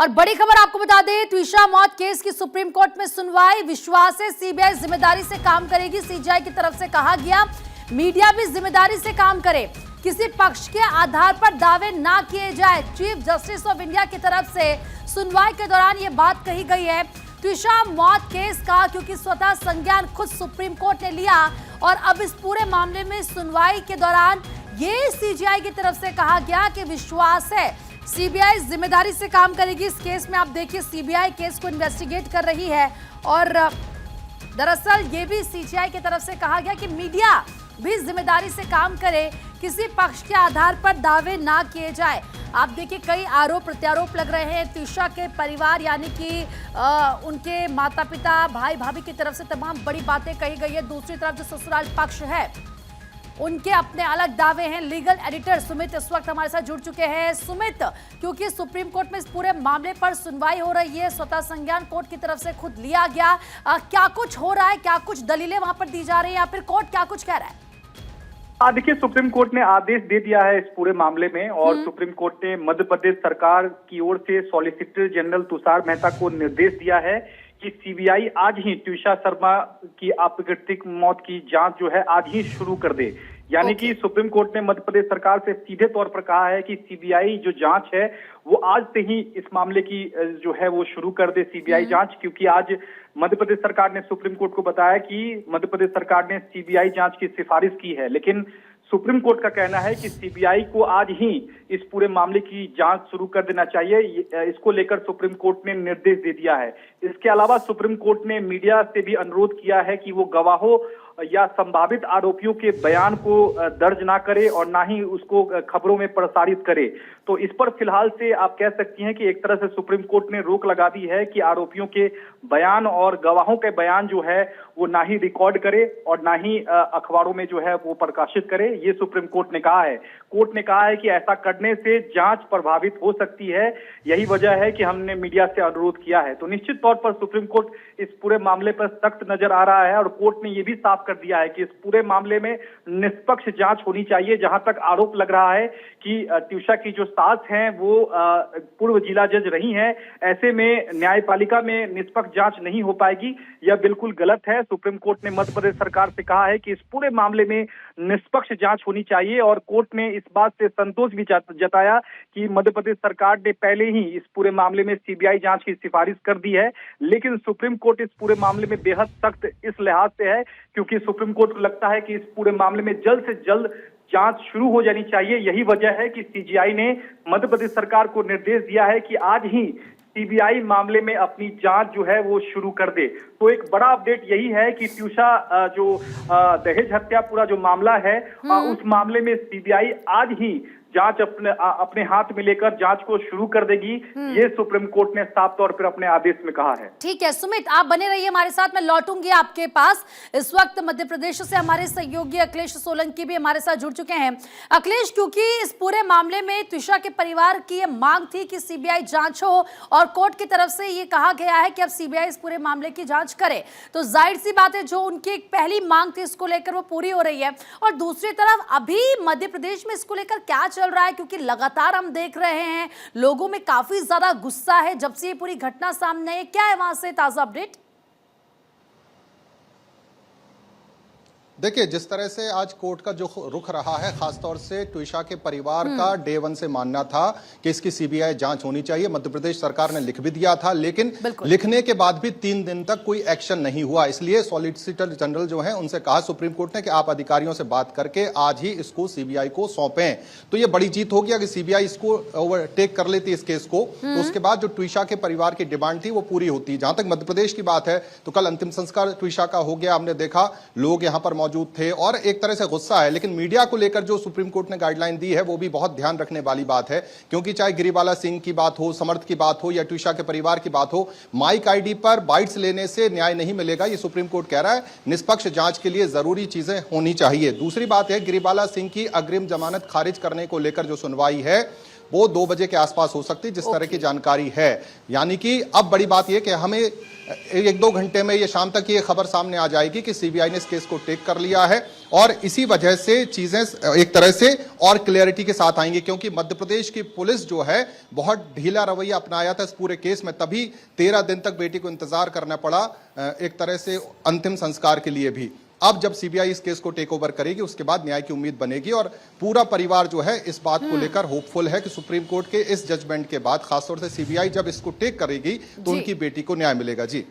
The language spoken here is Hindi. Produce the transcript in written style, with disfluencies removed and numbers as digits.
और बड़ी खबर आपको बता दें, ट्विशा मौत केस की सुप्रीम कोर्ट में सुनवाई। विश्वास है सीबीआई जिम्मेदारी से काम करेगी। सीजीआई की तरफ से कहा गया मीडिया भी जिम्मेदारी से काम करे, किसी पक्ष के आधार पर दावे ना किए जाए। चीफ जस्टिस ऑफ इंडिया की तरफ से सुनवाई के दौरान ये बात कही गई है ट्विशा मौत केस का, क्योंकि स्वतः संज्ञान खुद सुप्रीम कोर्ट ने लिया और अब इस पूरे मामले में सुनवाई के दौरान ये सीजीआई की तरफ से कहा गया कि विश्वास है सीबीआई जिम्मेदारी से काम करेगी इस केस में। आप देखिए सीबीआई केस को इन्वेस्टिगेट कर रही है और दरअसल ये भी सीजीआई की तरफ से कहा गया कि मीडिया भी जिम्मेदारी से काम करे, किसी पक्ष के आधार पर दावे ना किए जाए। आप देखिए कई आरोप प्रत्यारोप लग रहे हैं ट्विशा के परिवार यानी कि उनके माता पिता भाई भाभी की तरफ से तमाम बड़ी बातें कही गई है। दूसरी तरफ जो ससुराल पक्ष है उनके अपने अलग दावे हैं। लीगल एडिटर सुमित इस वक्त हमारे साथ जुड़ चुके हैं। सुमित, क्योंकि सुप्रीम कोर्ट में इस पूरे मामले पर सुनवाई हो रही है, स्वतः संज्ञान कोर्ट की तरफ से खुद लिया गया, क्या कुछ हो रहा है, क्या कुछ दलीलें वहां पर दी जा रही है या फिर कोर्ट क्या कुछ कह रहा है? देखिए सुप्रीम कोर्ट ने आदेश दे दिया है इस पूरे मामले में और सुप्रीम कोर्ट ने मध्य प्रदेश सरकार की ओर से सॉलिसिटर जनरल तुषार मेहता को निर्देश दिया है कि सीबीआई आज ही ट्विशा शर्मा की अप्राकृतिक मौत की जांच जो है आज ही शुरू कर दे। यानी कि सुप्रीम कोर्ट ने मध्य प्रदेश सरकार से सीधे तौर पर कहा है कि सीबीआई जो जांच है वो आज से ही इस मामले की जो है वो शुरू कर दे सीबीआई जांच, क्योंकि आज मध्य प्रदेश सरकार ने सुप्रीम कोर्ट को बताया कि मध्य प्रदेश सरकार ने सीबीआई जांच की सिफारिश की है, लेकिन सुप्रीम कोर्ट का कहना है कि सीबीआई को आज ही इस पूरे मामले की जांच शुरू कर देना चाहिए। इसको लेकर सुप्रीम कोर्ट ने निर्देश दे दिया है। इसके अलावा सुप्रीम कोर्ट ने मीडिया से भी अनुरोध किया है कि वो गवाहों या संभावित आरोपियों के बयान को दर्ज ना करे और ना ही उसको खबरों में प्रसारित करे। तो इस पर फिलहाल से आप कह सकती हैं कि एक तरह से सुप्रीम कोर्ट ने रोक लगा दी है कि आरोपियों के बयान और गवाहों के बयान जो है वो ना ही रिकॉर्ड करे और ना ही अखबारों में जो है वो प्रकाशित करे। ये सुप्रीम कोर्ट ने कहा है। कोर्ट ने कहा है कि ऐसा करने से जांच प्रभावित हो सकती है, यही वजह है कि हमने मीडिया से अनुरोध किया है। तो निश्चित तौर पर सुप्रीम कोर्ट इस पूरे मामले पर सख्त नजर आ रहा है और कोर्ट ने ये भी साफ कर दिया है कि इस पूरे मामले में निष्पक्ष जांच होनी चाहिए। जहां तक आरोप लग रहा है कि ट्विशा की जो सास हैं वो पूर्व जिला जज रही हैं, ऐसे में न्यायपालिका में निष्पक्ष जांच नहीं हो पाएगी, यह बिल्कुल गलत है। सुप्रीम कोर्ट ने मध्य प्रदेश सरकार से कहा है कि इस पूरे मामले में निष्पक्ष जांच होनी चाहिए और कोर्ट ने इस बात से संतोष भी जताया कि मध्य प्रदेश सरकार ने पहले ही इस पूरे मामले में सीबीआई जांच की सिफारिश कर दी है, लेकिन सुप्रीम कोर्ट इस पूरे मामले में बेहद सख्त इस लिहाज से है क्योंकि सुप्रीम कोर्ट को लगता है कि इस पूरे मामले में जल्द से जल्द जांच शुरू हो जानी चाहिए। यही वजह है कि सीजीआई ने मध्य प्रदेश सरकार को निर्देश दिया है कि आज ही सीबीआई मामले में अपनी जांच जो है वो शुरू कर दे। तो एक बड़ा अपडेट यही है कि ट्विशा जो दहेज हत्या पूरा जो मामला है उस मामले में सीबीआई आज ही जांच अपने हाथ में लेकर जांच को शुरू कर देगी। ये सुप्रीम कोर्ट ने साफ तौर पर अपने आदेश में कहा है। ठीक है सुमित, आप बने रहिए हमारे साथ, मैं लौटूंगी आपके पास। इस वक्त मध्य प्रदेश से हमारे सहयोगी अखिलेश सोलंकी भी हमारे साथ जुड़ चुके हैं। अखिलेश, क्योंकि इस पूरे मामले में ट्विशा के परिवार की ये मांग थी कि सीबीआई जांच हो और कोर्ट की तरफ से ये कहा गया है कि अब सीबीआई इस पूरे मामले की जांच करे, तो जाहिर सी बात है जो उनकी एक पहली मांग थी इसको लेकर वो पूरी हो रही है। और दूसरी तरफ अभी मध्य प्रदेश में इसको लेकर क्या चल रहा है, क्योंकि लगातार हम देख रहे हैं लोगों में काफी ज्यादा गुस्सा है जब से ये पूरी घटना सामने है। क्या है वहां से ताजा अपडेट? देखिए, जिस तरह से आज कोर्ट का जो रुख रहा है, खासतौर से ट्विशा के परिवार का डे वन से मानना था कि इसकी सीबीआई जांच होनी चाहिए। मध्य प्रदेश सरकार ने लिख भी दिया था, लेकिन लिखने के बाद भी 3 दिन तक कोई एक्शन नहीं हुआ। इसलिए सॉलिसिटर जनरल जो है उनसे कहा सुप्रीम कोर्ट ने कि आप अधिकारियों से बात करके आज ही इसको सीबीआई को सौंपें। तो ये बड़ी जीत होगी अगर सीबीआई इसको ओवरटेक कर लेती इस केस को, तो उसके बाद जो ट्विशा के परिवार की डिमांड थी वो पूरी होती। जहां तक मध्य प्रदेश की बात है तो कल अंतिम संस्कार ट्विशा का हो गया, हमने देखा लोग यहां पर मौजूद थे और एक तरह से गुस्सा है। लेकिन मीडिया को लेकर जो सुप्रीम कोर्ट ने गाइडलाइन दी है वो भी बहुत ध्यान रखने वाली बात है, क्योंकि चाहे गिरिबाला सिंह की बात हो, समर्थ की बात हो या ट्विशा के परिवार की बात हो, माइक आईडी पर बाइट्स लेने से न्याय नहीं मिलेगा। ये सुप्रीम कोर्ट कह रहा है। निष्पक्ष जांच के लिए जरूरी चीजें होनी चाहिए। दूसरी बात है, गिरिबाला सिंह की अग्रिम जमानत खारिज करने को लेकर जो सुनवाई है वो 2 बजे के आसपास हो सकती है, जिस तरह की जानकारी है। यानी कि अब बड़ी बात यह कि हमें 1-2 घंटे में ये शाम तक ये खबर सामने आ जाएगी कि सीबीआई ने इस केस को टेक कर लिया है और इसी वजह से चीजें एक तरह से और क्लैरिटी के साथ आएंगी, क्योंकि मध्य प्रदेश की पुलिस जो है बहुत ढीला रवैया अपनाया था इस पूरे केस में, तभी 13 दिन तक बेटी को इंतजार करना पड़ा एक तरह से अंतिम संस्कार के लिए भी। अब जब सीबीआई इस केस को टेक ओवर करेगी उसके बाद न्याय की उम्मीद बनेगी, और पूरा परिवार जो है इस बात को लेकर होपफुल है कि सुप्रीम कोर्ट के इस जजमेंट के बाद खासतौर से सीबीआई जब इसको टेक करेगी तो उनकी बेटी को न्याय मिलेगा। जी।